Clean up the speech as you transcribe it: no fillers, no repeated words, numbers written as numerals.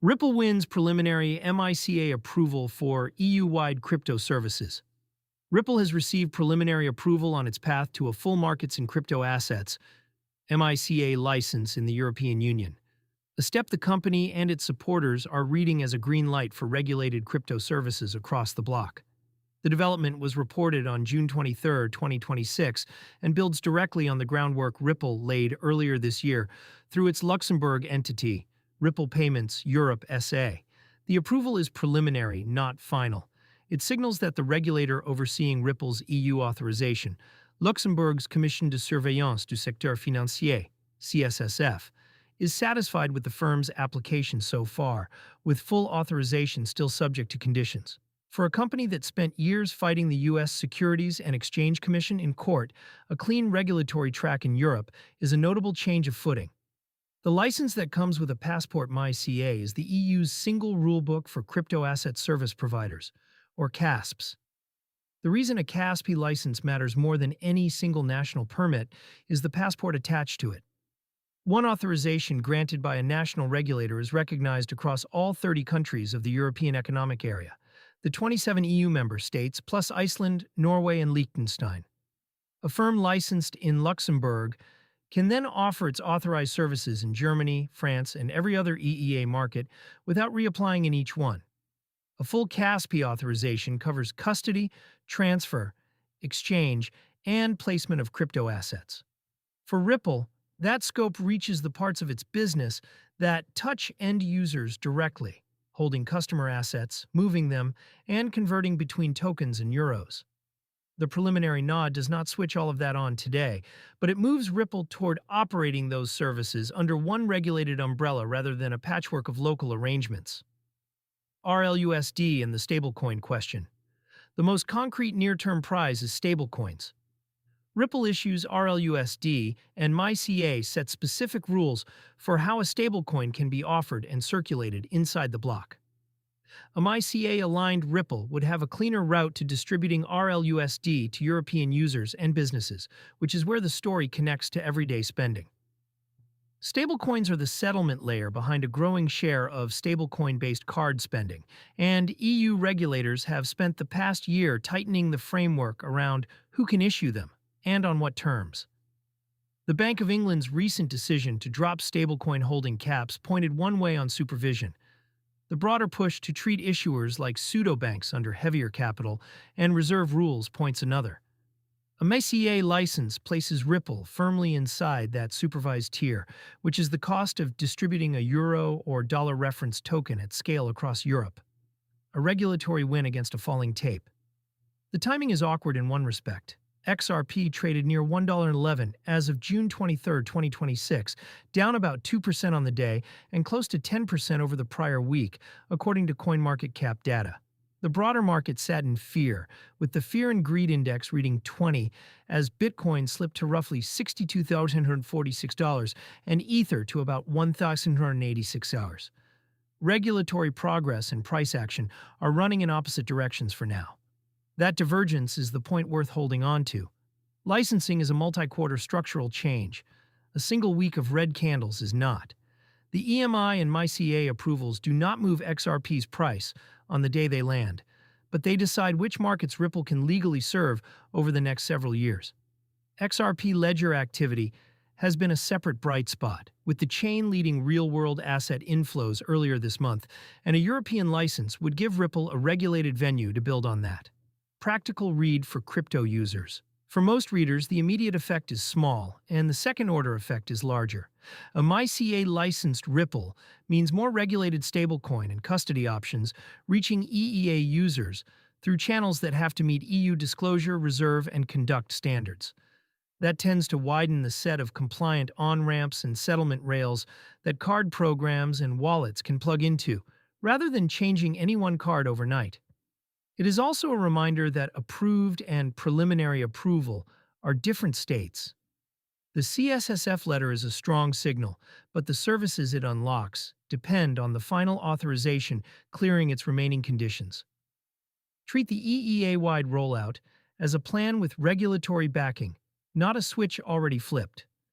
Ripple wins preliminary MiCA approval for EU-wide crypto services. Ripple has received preliminary approval on its path to a full markets in crypto assets MiCA license in the European Union, a step the company and its supporters are reading as a green light for regulated crypto services across the bloc. The development was reported on June 23, 2026, and builds directly on the groundwork Ripple laid earlier this year through its Luxembourg entity, Ripple Payments Europe SA. The approval is preliminary, not final. It signals that the regulator overseeing Ripple's EU authorization, Luxembourg's Commission de Surveillance du Secteur Financier, CSSF, is satisfied with the firm's application so far, with full authorization still subject to conditions. For a company that spent years fighting the U.S. Securities and Exchange Commission in court, a clean regulatory track in Europe is a notable change of footing. The license that comes with a passport MiCA is the EU's single rulebook for crypto asset service providers, or CASPs. The reason a CASP license matters more than any single national permit is the passport attached to it. One authorization granted by a national regulator is recognized across all 30 countries of the European Economic Area, the 27 EU member states, plus Iceland, Norway, and Liechtenstein. A firm licensed in Luxembourg can then offer its authorized services in Germany, France, and every other EEA market without reapplying in each one. A full CASP authorization covers custody, transfer, exchange, and placement of crypto assets. For Ripple, that scope reaches the parts of its business that touch end users directly, holding customer assets, moving them, and converting between tokens and euros. The preliminary nod does not switch all of that on today, but it moves Ripple toward operating those services under one regulated umbrella rather than a patchwork of local arrangements. RLUSD and the stablecoin question. The most concrete near-term prize is stablecoins. Ripple issues RLUSD, and MiCA set specific rules for how a stablecoin can be offered and circulated inside the block. A MiCA-aligned Ripple would have a cleaner route to distributing RLUSD to European users and businesses, which is where the story connects to everyday spending. Stablecoins are the settlement layer behind a growing share of stablecoin-based card spending, and EU regulators have spent the past year tightening the framework around who can issue them and on what terms. The Bank of England's recent decision to drop stablecoin holding caps pointed one way on supervision. The broader push to treat issuers like pseudo-banks under heavier capital and reserve rules points another. A MiCA license places Ripple firmly inside that supervised tier, which is the cost of distributing a euro or dollar reference token at scale across Europe. A regulatory win against a falling tape. The timing is awkward in one respect. XRP traded near $1.11 as of June 23, 2026, down about 2% on the day and close to 10% over the prior week, according to CoinMarketCap data. The broader market sat in fear, with the Fear and Greed Index reading 20 as Bitcoin slipped to roughly $62,146 and Ether to about $1,186. Regulatory progress and price action are running in opposite directions for now. That divergence is the point worth holding on to. Licensing is a multi-quarter structural change. A single week of red candles is not. The EMI and MiCA approvals do not move XRP's price on the day they land, but they decide which markets Ripple can legally serve over the next several years. XRP ledger activity has been a separate bright spot, with the chain leading real-world asset inflows earlier this month, and a European license would give Ripple a regulated venue to build on that. Practical read for crypto users. For most readers, the immediate effect is small, and the second-order effect is larger. A MiCA-licensed Ripple means more regulated stablecoin and custody options reaching EEA users through channels that have to meet EU disclosure, reserve, and conduct standards. That tends to widen the set of compliant on-ramps and settlement rails that card programs and wallets can plug into, rather than changing any one card overnight. It is also a reminder that approved and preliminary approval are different states. The CSSF letter is a strong signal, but the services it unlocks depend on the final authorization clearing its remaining conditions. Treat the EEA-wide rollout as a plan with regulatory backing, not a switch already flipped.